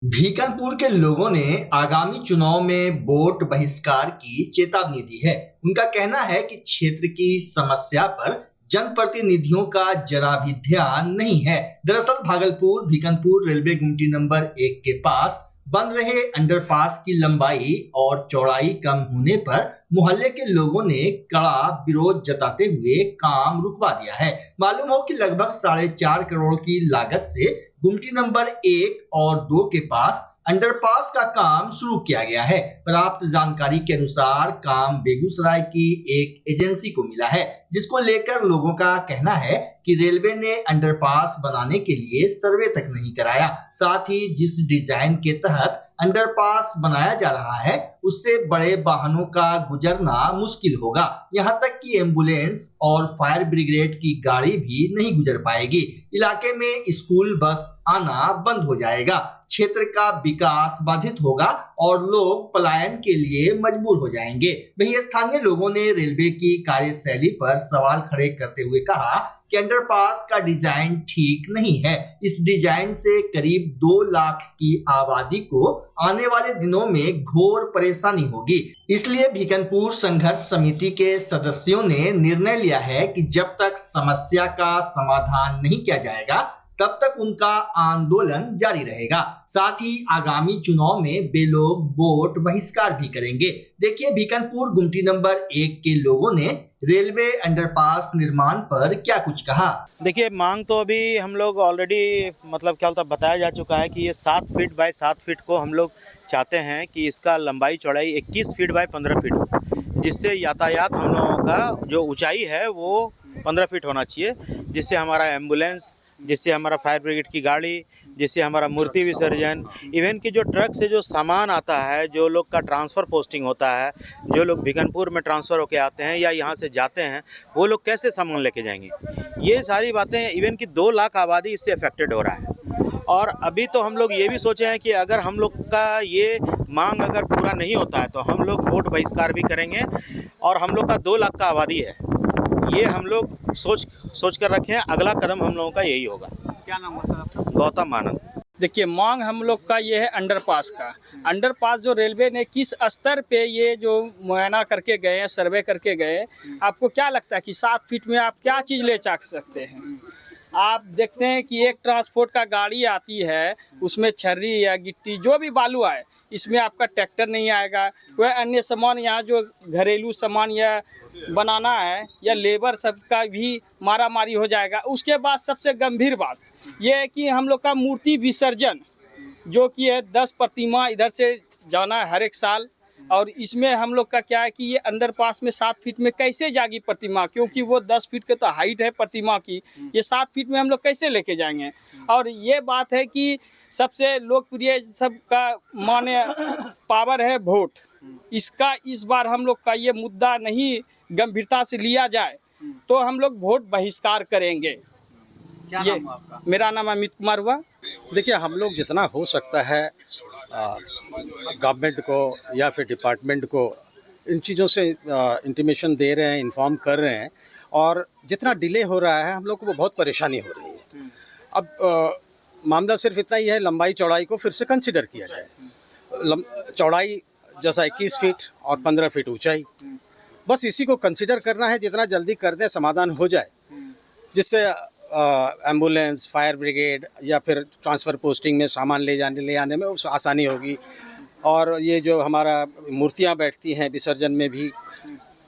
भीकनपुर के लोगों ने आगामी चुनाव में वोट बहिष्कार की चेतावनी दी है। उनका कहना है कि क्षेत्र की समस्या पर जनप्रतिनिधियों का जरा भी ध्यान नहीं है। दरअसल भागलपुर भीकनपुर रेलवे गुमटी नंबर 1 के पास बन रहे अंडरपास की लंबाई और चौड़ाई कम होने पर मोहल्ले के लोगों ने कड़ा विरोध जताते हुए काम रुकवा दिया है। मालूम हो कि लगभग 4.5 करोड़ की लागत से गुमटी नंबर 1 और 2 के पास अंडरपास का काम शुरू किया गया है। प्राप्त जानकारी के अनुसार काम बेगूसराय की एक एजेंसी को मिला है, जिसको लेकर लोगों का कहना है कि रेलवे ने अंडरपास बनाने के लिए सर्वे तक नहीं कराया। साथ ही जिस डिजाइन के तहत अंडरपास बनाया जा रहा है उससे बड़े वाहनों का गुजरना मुश्किल होगा। यहाँ तक कि एम्बुलेंस और फायर ब्रिगेड की गाड़ी भी नहीं गुजर पाएगी। इलाके में स्कूल बस आना बंद हो जाएगा। क्षेत्र का विकास बाधित होगा और लोग पलायन के लिए मजबूर हो जाएंगे। वहीं स्थानीय लोगों ने रेलवे की कार्यशैली पर सवाल खड़े करते हुए कहा कि अंडरपास का डिजाइन ठीक नहीं है। इस डिजाइन से करीब 2 लाख की आबादी को आने वाले दिनों में घोर परेशानी होगी। इसलिए भीकनपुर संघर्ष समिति के सदस्यों ने निर्णय लिया है कि जब तक समस्या का समाधान नहीं किया जाएगा तब तक उनका आंदोलन जारी रहेगा। साथ ही आगामी चुनाव में वे लोग वोट बहिष्कार भी करेंगे। देखिए भीकनपुर गुमटी नंबर 1 के लोगों ने रेलवे अंडरपास निर्माण पर क्या कुछ कहा। देखिए मांग तो अभी हम लोग ऑलरेडी क्या होता बताया जा चुका है कि ये 7 फीट बाय 7 फीट को हम लोग चाहते हैं कि इसका लंबाई चौड़ाई 21 फीट बाय 15 फीट हो, जिससे यातायात हम लोगों का जो ऊंचाई है वो 15 फीट होना चाहिए, जिससे हमारा एम्बुलेंस, जिससे हमारा फायर ब्रिगेड की गाड़ी, जिससे हमारा मूर्ति विसर्जन, इवन कि जो ट्रक से जो सामान आता है, जो लोग का ट्रांसफ़र पोस्टिंग होता है, जो लोग भीकनपुर में ट्रांसफ़र होके आते हैं या यहाँ से जाते हैं, वो लोग कैसे सामान लेके जाएंगे। ये सारी बातें, इवन कि 2 लाख आबादी इससे अफेक्टेड हो रहा है। और अभी तो हम लोग ये भी सोचे हैं कि अगर हम लोग का ये मांग अगर पूरा नहीं होता है तो हम लोग वोट बहिष्कार भी करेंगे। और हम लोग का 2 लाख का आबादी है, ये हम लोग सोच कर रखे हैं। अगला कदम हम लोगों का यही होगा। क्या नाम है सर आपका? गौतम आनंद। देखिए मांग हम लोग का ये है अंडरपास का। अंडरपास जो रेलवे ने किस स्तर पे ये जो मुआयना करके गए हैं, सर्वे करके गए, आपको क्या लगता है कि 7 फीट में आप क्या चीज़ ले जा सकते हैं? आप देखते हैं कि एक ट्रांसपोर्ट का गाड़ी आती है, उसमें छर्री या गिट्टी जो भी बालू आए, इसमें आपका ट्रैक्टर नहीं आएगा। वह अन्य सामान यहाँ जो घरेलू सामान या बनाना है या लेबर सबका भी मारा मारी हो जाएगा। उसके बाद सबसे गंभीर बात यह है कि हम लोग का मूर्ति विसर्जन जो कि है 10 प्रतिमा इधर से जाना है हर एक साल, और इसमें हम लोग का क्या है कि ये अंडरपास में 7 फीट में कैसे जाएगी प्रतिमा, क्योंकि वो 10 फीट के तो हाइट है प्रतिमा की, ये 7 फीट में हम लोग कैसे लेके जाएंगे। और ये बात है कि सबसे लोकप्रिय सबका माने पावर है वोट। इसका इस बार हम लोग का ये मुद्दा नहीं गंभीरता से लिया जाए तो हम लोग वोट बहिष्कार करेंगे। क्या नाम है आपका? मेरा नाम अमित कुमार हुआ। देखिए हम लोग जितना हो सकता है गवर्नमेंट को या फिर डिपार्टमेंट को इन चीज़ों से इंटीमेशन दे रहे हैं, इन्फॉर्म कर रहे हैं, और जितना डिले हो रहा है हम लोग को बहुत परेशानी हो रही है। अब मामला सिर्फ इतना ही है, लंबाई चौड़ाई को फिर से कंसिडर किया जाए। चौड़ाई जैसा 21 फीट और 15 फीट ऊंचाई, बस इसी को कंसिडर करना है। जितना जल्दी कर दें समाधान हो जाए, जिससे एम्बुलेंस, फायर ब्रिगेड या फिर ट्रांसफ़र पोस्टिंग में सामान ले आने में आसानी होगी। और ये जो हमारा मूर्तियां बैठती हैं विसर्जन में भी,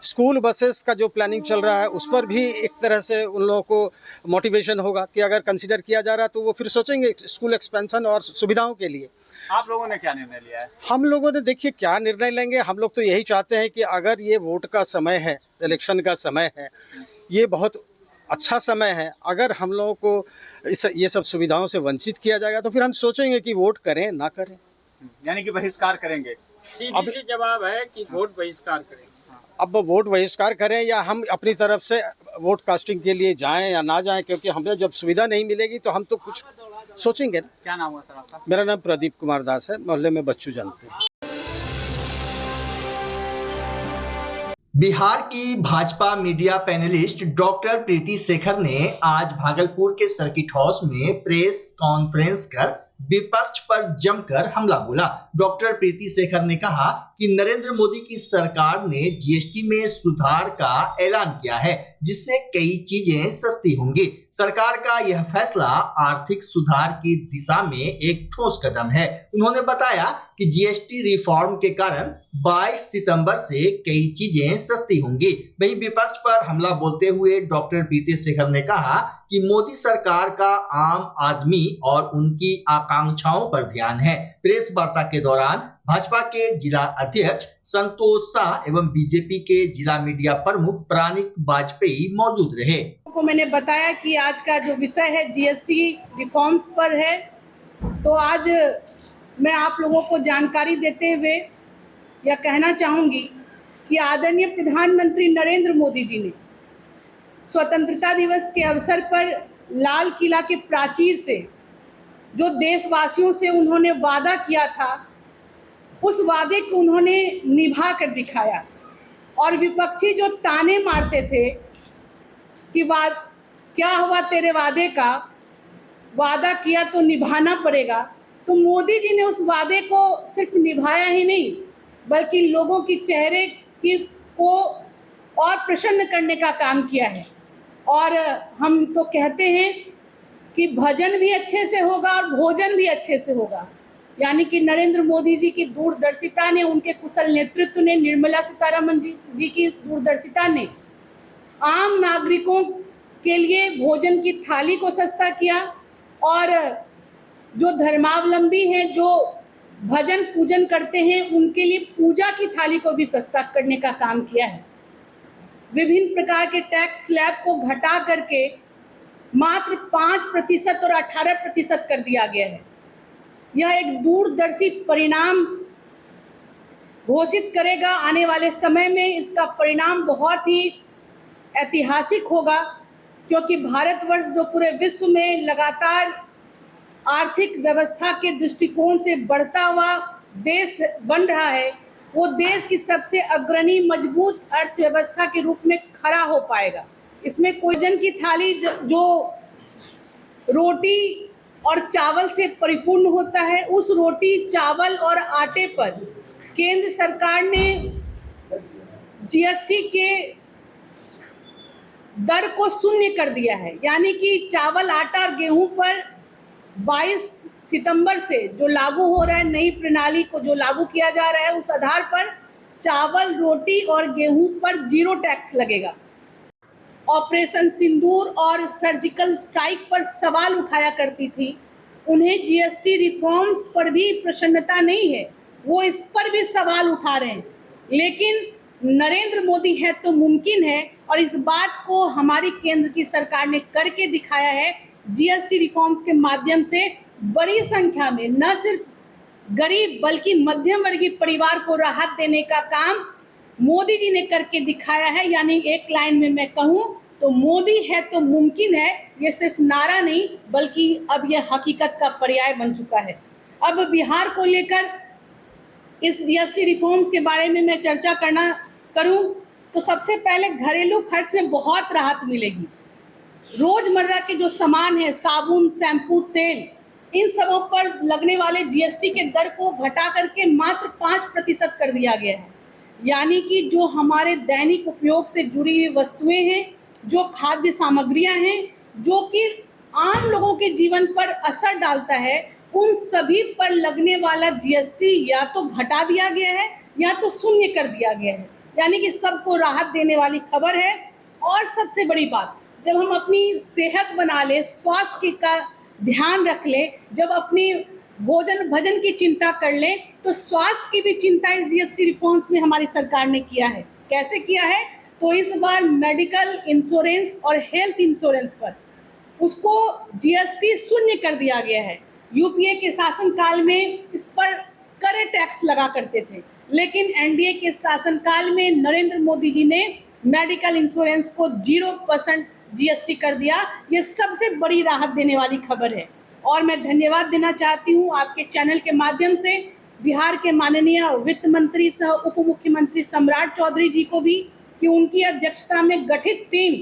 स्कूल बसेस का जो प्लानिंग चल रहा है उस पर भी एक तरह से उन लोगों को मोटिवेशन होगा कि अगर कंसिडर किया जा रहा है तो वो फिर सोचेंगे स्कूल एक्सपेंशन और सुविधाओं के लिए। आप लोगों ने क्या निर्णय लिया है? हम लोगों ने देखिए क्या निर्णय लेंगे। हम लोग तो यही चाहते हैं कि अगर ये वोट का समय है, इलेक्शन का समय है, ये बहुत अच्छा समय है, अगर हम लोगों को ये सब सुविधाओं से वंचित किया जाएगा तो फिर हम सोचेंगे कि वोट करें ना करें। यानी कि बहिष्कार करेंगे। सीधी सी जवाब है कि वोट बहिष्कार करें। अब वोट बहिष्कार करें या हम अपनी तरफ से वोट कास्टिंग के लिए जाएं या ना जाएं, क्योंकि हमें जब सुविधा नहीं मिलेगी तो हम तो कुछ सोचेंगे ना। क्या नाम है सर आपका? मेरा नाम प्रदीप कुमार दास है, मोहल्ले में बच्चू जानते हैं। बिहार की भाजपा मीडिया पैनलिस्ट डॉक्टर प्रीति शेखर ने आज भागलपुर के सर्किट हाउस में प्रेस कॉन्फ्रेंस कर विपक्ष पर जमकर हमला बोला। डॉक्टर प्रीति शेखर ने कहा कि नरेंद्र मोदी की सरकार ने जीएसटी में सुधार का ऐलान किया है, जिससे कई चीजें सस्ती होंगी। सरकार का यह फैसला आर्थिक सुधार की दिशा में एक ठोस कदम है। उन्होंने बताया कि जीएसटी रिफॉर्म के कारण 22 सितंबर से कई चीजें सस्ती होंगी। वहीं विपक्ष पर हमला बोलते हुए डॉक्टर प्रीति शेखर ने कहा कि मोदी सरकार का आम आदमी और उनकी आकांक्षाओं पर ध्यान है। प्रेस वार्ता के दौरान भाजपा के जिला अध्यक्ष संतोष शाह एवं बीजेपी के जिला मीडिया प्रमुख प्राणिक वाजपेयी मौजूद रहे। को मैंने बताया कि आज का जो विषय है जीएसटी रिफॉर्म्स पर है, तो आज मैं आप लोगों को जानकारी देते हुए यह कहना चाहूँगी कि आदरणीय प्रधानमंत्री नरेंद्र मोदी जी ने स्वतंत्रता दिवस के अवसर पर लाल किला के प्राचीर से जो देशवासियों से उन्होंने वादा किया था, उस वादे को उन्होंने निभा कर दिखाया। और विपक्षी जो ताने मारते थे कि क्या हुआ तेरे वादे का, वादा किया तो निभाना पड़ेगा, तो मोदी जी ने उस वादे को सिर्फ निभाया ही नहीं, बल्कि लोगों की चेहरे को और प्रसन्न करने का काम किया है। और हम तो कहते हैं कि भजन भी अच्छे से होगा और भोजन भी अच्छे से होगा, यानी कि नरेंद्र मोदी जी की दूरदर्शिता ने, उनके कुशल नेतृत्व ने, निर्मला सीतारमण जी की दूरदर्शिता ने आम नागरिकों के लिए भोजन की थाली को सस्ता किया और जो धर्मावलंबी हैं, जो भजन पूजन करते हैं, उनके लिए पूजा की थाली को भी सस्ता करने का काम किया है। विभिन्न प्रकार के टैक्स स्लैब को घटा करके मात्र 5% और 18% कर दिया गया है। यह एक दूरदर्शी परिणाम घोषित करेगा। आने वाले समय में इसका परिणाम बहुत ही ऐतिहासिक होगा, क्योंकि भारतवर्ष जो पूरे विश्व में लगातार आर्थिक व्यवस्था के दृष्टिकोण से बढ़ता हुआ देश बन रहा है, वो देश की सबसे अग्रणी मजबूत अर्थव्यवस्था के रूप में खड़ा हो पाएगा। इसमें भोजन की थाली जो रोटी और चावल से परिपूर्ण होता है, उस रोटी, चावल और आटे पर केंद्र सरकार ने जीएसटी के दर को शून्य कर दिया है। यानी कि चावल, आटा और गेहूं पर 22 सितंबर से जो लागू हो रहा है, नई प्रणाली को जो लागू किया जा रहा है, उस आधार पर चावल, रोटी और गेहूं पर 0 टैक्स लगेगा। ऑपरेशन सिंदूर और सर्जिकल स्ट्राइक पर सवाल उठाया करती थी, उन्हें जीएसटी रिफॉर्म्स पर भी प्रसन्नता नहीं है, वो इस पर भी सवाल उठा रहे हैं। लेकिन नरेंद्र मोदी है तो मुमकिन है, और इस बात को हमारी केंद्र की सरकार ने करके दिखाया है। जीएसटी रिफॉर्म्स के माध्यम से बड़ी संख्या में न सिर्फ गरीब बल्कि मध्यम वर्गीय परिवार को राहत देने का काम मोदी जी ने करके दिखाया है। यानी एक लाइन में मैं कहूँ तो मोदी है तो मुमकिन है, ये सिर्फ नारा नहीं बल्कि अब यह हकीकत का पर्याय बन चुका है। अब बिहार को लेकर इस जीएसटी रिफॉर्म्स के बारे में मैं चर्चा करूं तो सबसे पहले घरेलू खर्च में बहुत राहत मिलेगी। रोजमर्रा के जो सामान है, साबुन, शैम्पू, तेल, इन सबों पर लगने वाले जीएसटी के दर को घटा करके मात्र 5% कर दिया गया है। यानी कि जो हमारे दैनिक उपयोग से जुड़ी हुई वस्तुएं हैं, जो खाद्य सामग्रियां हैं, जो कि आम लोगों के जीवन पर असर डालता है, उन सभी पर लगने वाला जीएसटी या तो घटा दिया गया है या तो शून्य कर दिया गया है। यानी कि सबको राहत देने वाली खबर है। और सबसे बड़ी बात, जब हम अपनी सेहत बना लें, स्वास्थ्य का ध्यान रख लें, जब अपनी भोजन की चिंता कर लें, तो स्वास्थ्य की भी चिंता इस जीएसटी रिफॉर्म्स में हमारी सरकार ने किया है। कैसे किया है? तो इस बार मेडिकल इंश्योरेंस और हेल्थ इंश्योरेंस पर उसको जीएसटी शून्य कर दिया गया है। यूपीए के शासनकाल में इस पर कड़े टैक्स लगा करते थे, लेकिन एनडीए के शासनकाल में नरेंद्र मोदी जी ने मेडिकल इंश्योरेंस को 0% जीएसटी कर दिया। ये सबसे बड़ी राहत देने वाली खबर है। और मैं धन्यवाद देना चाहती हूँ आपके चैनल के माध्यम से बिहार के माननीय वित्त मंत्री सह उप मुख्यमंत्री सम्राट चौधरी जी को भी, कि उनकी अध्यक्षता में गठित टीम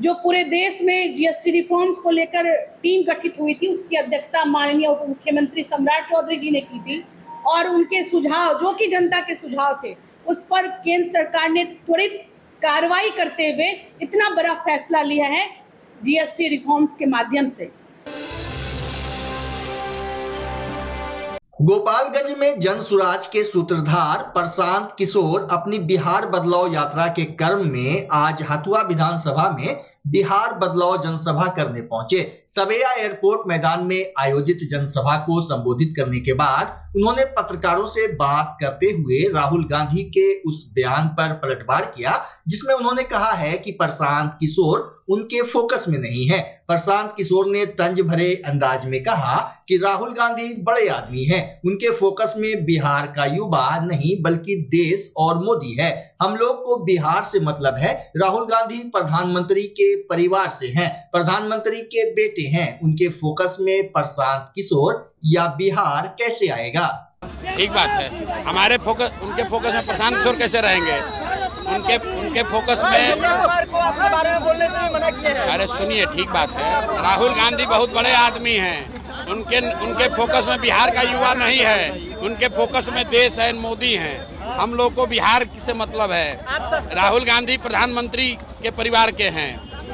जो पूरे देश में जीएसटी रिफॉर्म्स को लेकर टीम गठित हुई थी, उसकी अध्यक्षता माननीय उप मुख्यमंत्री सम्राट चौधरी जी ने की थी और उनके सुझाव, जो कि जनता के सुझाव थे, उस पर केंद्र सरकार ने त्वरित कार्रवाई करते हुए इतना बड़ा फैसला लिया है जीएसटी रिफॉर्म्स के माध्यम से। गोपालगंज में जन सुराज के सूत्रधार प्रशांत किशोर अपनी बिहार बदलाव यात्रा के क्रम में आज हथुआ विधानसभा में बिहार बदलाव जनसभा करने पहुंचे। सबैया एयरपोर्ट मैदान में आयोजित जनसभा को संबोधित करने के बाद उन्होंने पत्रकारों से बात करते हुए राहुल गांधी के उस बयान पर पलटवार किया जिसमें उन्होंने कहा है कि प्रशांत किशोर उनके फोकस में नहीं है। प्रशांत किशोर ने तंज भरे अंदाज में कहा कि राहुल गांधी बड़े आदमी हैं, उनके फोकस में बिहार का युवा नहीं बल्कि देश और मोदी है। हम लोग को बिहार से मतलब है। राहुल गांधी प्रधानमंत्री के परिवार से हैं, प्रधानमंत्री के बेटे हैं, उनके फोकस में प्रशांत किशोर या बिहार कैसे आएगा? ठीक बात है, हमारे फोकस, उनके फोकस में प्रशांत किशोर कैसे रहेंगे? उनके फोकस में को अपने बारे में बोलने से भी मना किया है। अरे सुनिए, ठीक बात है, राहुल गांधी बहुत बड़े आदमी हैं, उनके फोकस में बिहार का युवा नहीं है, उनके फोकस में देश है, मोदी हैं। हम लोग को बिहार से मतलब है। राहुल गांधी प्रधानमंत्री के परिवार के हैं,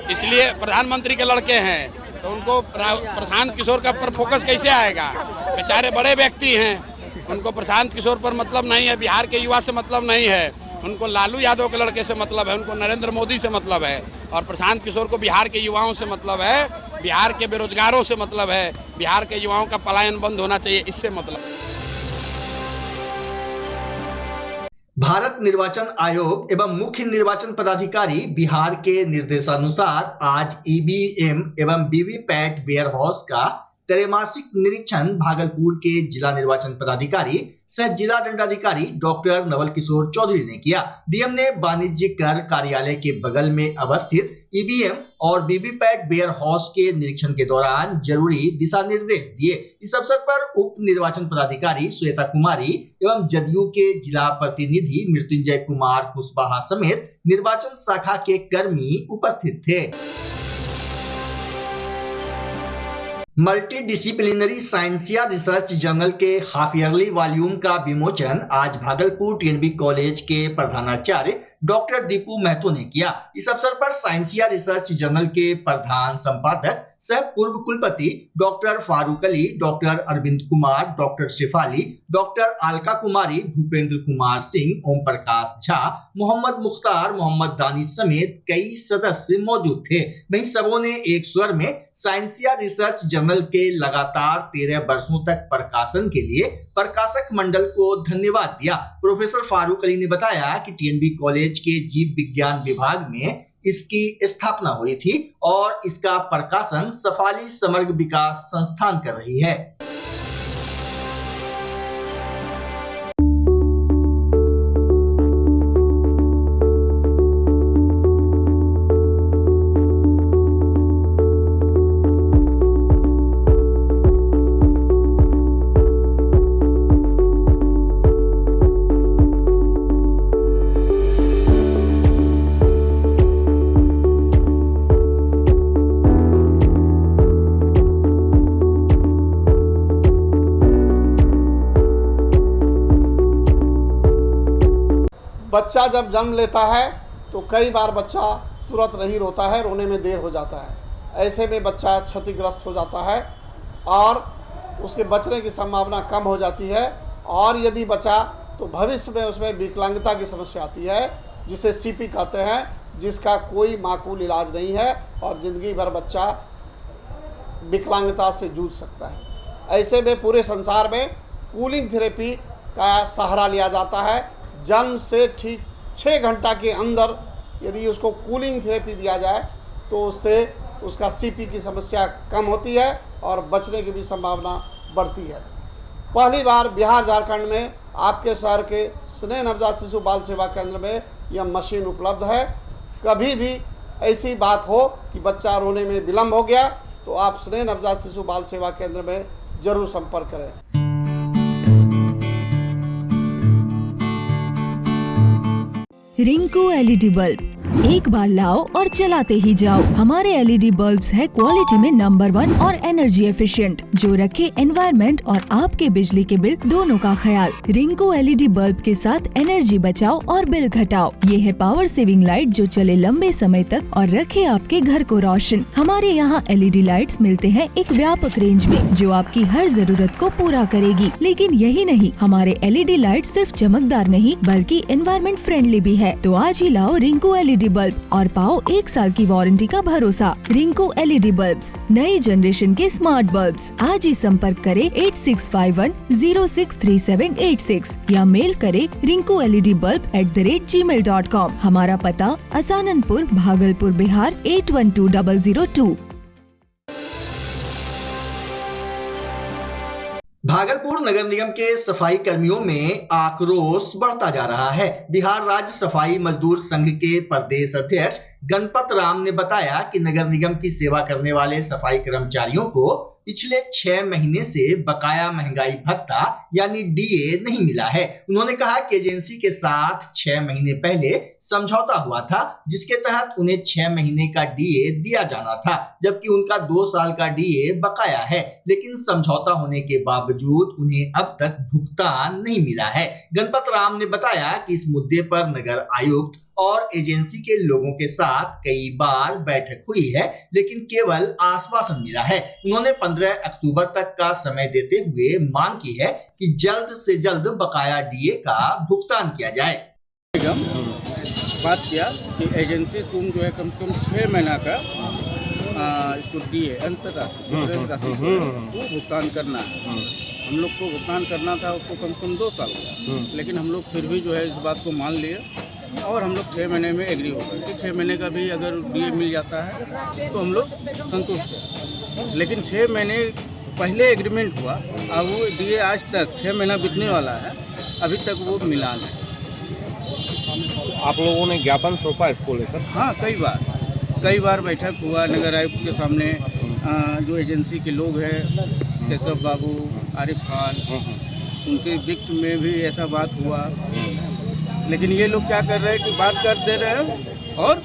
इसलिए प्रधानमंत्री के लड़के हैं, तो उनको प्रशांत किशोर का पर फोकस कैसे आएगा? बेचारे बड़े व्यक्ति हैं, उनको प्रशांत किशोर पर मतलब नहीं है, बिहार के युवा से मतलब नहीं है, उनको लालू यादव के लड़के से मतलब है, उनको नरेंद्र मोदी से मतलब है। और प्रशांत किशोर को बिहार के युवाओं से मतलब है, बिहार के बेरोजगारों से मतलब है, बिहार के युवाओं का पलायन बंद होना चाहिए, इससे मतलब। भारत निर्वाचन आयोग एवं मुख्य निर्वाचन पदाधिकारी बिहार के निर्देशानुसार आज ईवीएम एवं वीवीपैट वेयर हाउस का त्रैमासिक निरीक्षण भागलपुर के जिला निर्वाचन पदाधिकारी सह जिला दंडाधिकारी डॉक्टर नवल किशोर चौधरी ने किया। डीएम ने वाणिज्य कर कार्यालय के बगल में अवस्थित ईवीएम और वीवीपैट वेयर हाउस के निरीक्षण के दौरान जरूरी दिशा निर्देश दिए। इस अवसर पर उप निर्वाचन पदाधिकारी श्वेता कुमारी एवं जदयू के जिला प्रतिनिधि मृत्युंजय कुमार कुशवाहा समेत निर्वाचन शाखा के कर्मी उपस्थित थे। Multi disciplinary scientia research journal के हाफ ईयरली वॉल्यूम का विमोचन आज भागलपुर टीएनबी कॉलेज के प्रधानाचार्य डॉक्टर दीपू महतो ने किया। इस अवसर पर साइंसिया रिसर्च जर्नल के प्रधान संपादक सह पूर्व कुलपति doctor Farooq Ali, doctor Arvind Kumar, doctor Shefali, doctor Alka Kumari, Bhupendra Kumar Singh, Om Prakash Jha, Mohammad Mukhtar, Mohammad Danish समेत कई सदस्य मौजूद थे। वहीं सबों ने एक स्वर में साइंसिया रिसर्च जर्नल के लगातार 13 वर्षों तक प्रकाशन के लिए प्रकाशक मंडल को धन्यवाद दिया। प्रोफेसर फारूक अली ने बताया कि टीएनबी कॉलेज के जीव विज्ञान विभाग में इसकी स्थापना हुई थी और इसका प्रकाशन सफाली समग्र विकास संस्थान कर रही है। बच्चा जब जन्म लेता है तो कई बार बच्चा तुरंत नहीं रोता है, रोने में देर हो जाता है। ऐसे में बच्चा क्षतिग्रस्त हो जाता है और उसके बचने की संभावना कम हो जाती है। और यदि बचा तो भविष्य में उसमें विकलांगता की समस्या आती है, जिसे सीपी कहते हैं, जिसका कोई माकूल इलाज नहीं है और ज़िंदगी भर बच्चा विकलांगता से जूझ सकता है। ऐसे में पूरे संसार में कूलिंग थेरेपी का सहारा लिया जाता है। जन्म से ठीक 6 घंटा के अंदर यदि उसको कूलिंग थेरेपी दिया जाए तो उससे उसका सीपी की समस्या कम होती है और बचने की भी संभावना बढ़ती है। पहली बार बिहार झारखंड में आपके शहर के स्नेह नवजात शिशु बाल सेवा केंद्र में यह मशीन उपलब्ध है। कभी भी ऐसी बात हो कि बच्चा रोने में विलम्ब हो गया तो आप स्नेह नवजात शिशु बाल सेवा केंद्र में जरूर संपर्क करें। रिंकू एलईडी बल्ब एक बार लाओ और चलाते ही जाओ। हमारे LED बल्ब्स है क्वालिटी में नंबर 1 और एनर्जी एफिशिएंट, जो रखे एनवायरनमेंट और आपके बिजली के बिल दोनों का ख्याल। रिंको LED बल्ब के साथ एनर्जी बचाओ और बिल घटाओ। ये है पावर सेविंग लाइट जो चले लंबे समय तक और रखे आपके घर को रोशन। हमारे यहाँ LED लाइट्स मिलते हैं एक व्यापक रेंज में, जो आपकी हर जरूरत को पूरा करेगी। लेकिन यही नहीं, हमारे LED लाइट सिर्फ चमकदार नहीं बल्कि एनवायरनमेंट फ्रेंडली भी है। तो आज ही लाओ रिंको LED बल्ब और पाओ 1 साल की वारंटी का भरोसा। रिंको LED बल्ब्स, नई जनरेशन के स्मार्ट बल्ब्स। आज ही संपर्क करें 8651063786 या मेल करें rinkoledbulb@gmail.com। हमारा पता असाननपुर, भागलपुर, बिहार 812002। भागलपुर नगर निगम के सफाई कर्मियों में आक्रोश बढ़ता जा रहा है। बिहार राज्य सफाई मजदूर संघ के प्रदेश अध्यक्ष गणपत राम ने बताया कि नगर निगम की सेवा करने वाले सफाई कर्मचारियों को पिछले 6 महीने से बकाया महंगाई भत्ता यानी DA नहीं मिला है। उन्होंने कहा कि एजेंसी के साथ 6 महीने पहले समझौता हुआ था, जिसके तहत उन्हें 6 महीने का DA दिया जाना था, जबकि उनका 2 साल का DA बकाया है। लेकिन समझौता होने के बावजूद उन्हें अब तक भुगतान नहीं मिला है। गणपत राम ने बताया कि इस मुद्दे पर नगर आयुक्त और एजेंसी के लोगों के साथ कई बार बैठक हुई है, लेकिन केवल आश्वासन मिला है। उन्होंने 15 अक्टूबर तक का समय देते हुए मांग की है कि जल्द से जल्द बकाया DA का भुगतान किया जाए। बात किया कि एजेंसी तुम जो है कम से कम 6 महीना का इसको DA अंतर्राष्ट्रीय राशि को भुगतान करना है। हम लोग को भुगतान करना था उसको कम से कम 2 साल का, लेकिन हम लोग फिर भी जो है इस बात को मान लिए और हम लोग 6 महीने में एग्री हो गए कि 6 महीने का भी अगर DA मिल जाता है तो हम लोग संतुष्ट हैं। लेकिन 6 महीने पहले एग्रीमेंट हुआ, अब वो DA आज तक 6 महीना बीतने वाला है, अभी तक वो मिला नहीं। आप लोगों ने ज्ञापन सौंपा इसको लेकर? हाँ, कई बार बैठक हुआ नगर आयुक्त के सामने। जो एजेंसी के लोग हैं, केशव बाबू, आरिफ खान, उनके बीच में भी ऐसा बात हुआ। लेकिन ये लोग क्या कर रहे हैं कि बात कर दे रहे हैं और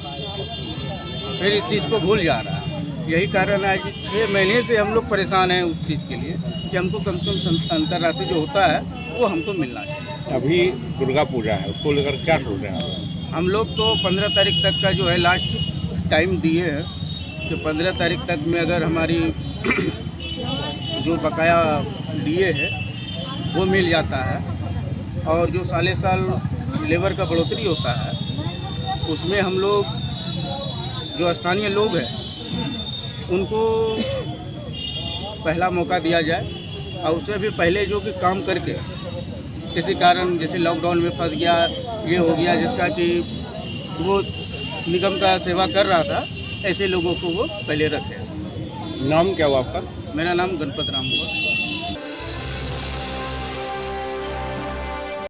फिर इस चीज़ को भूल जा रहा है। यही कारण है कि 6 महीने से हम लोग परेशान हैं उस चीज़ के लिए कि हमको कम से कम अंतर्राष्ट्रीय जो होता है वो हमको मिलना चाहिए। अभी दुर्गा पूजा है, उसको लेकर क्या सोच रहे हैं आप? हम लोग तो 15 तारीख तक का जो है लास्ट टाइम दिए हैं कि 15 तारीख तक में अगर हमारी जो बकाया DA है वो मिल जाता है और जो साले साल लेबर का बढ़ोतरी होता है उसमें हम लोग जो स्थानीय लोग हैं उनको पहला मौका दिया जाए और उससे भी पहले जो कि काम करके किसी कारण जैसे लॉकडाउन में फंस गया, ये हो गया जिसका कि वो निगम का सेवा कर रहा था, ऐसे लोगों को वो पहले रखे। नाम क्या हुआ आपका? मेरा नाम गणपत राम हुआ।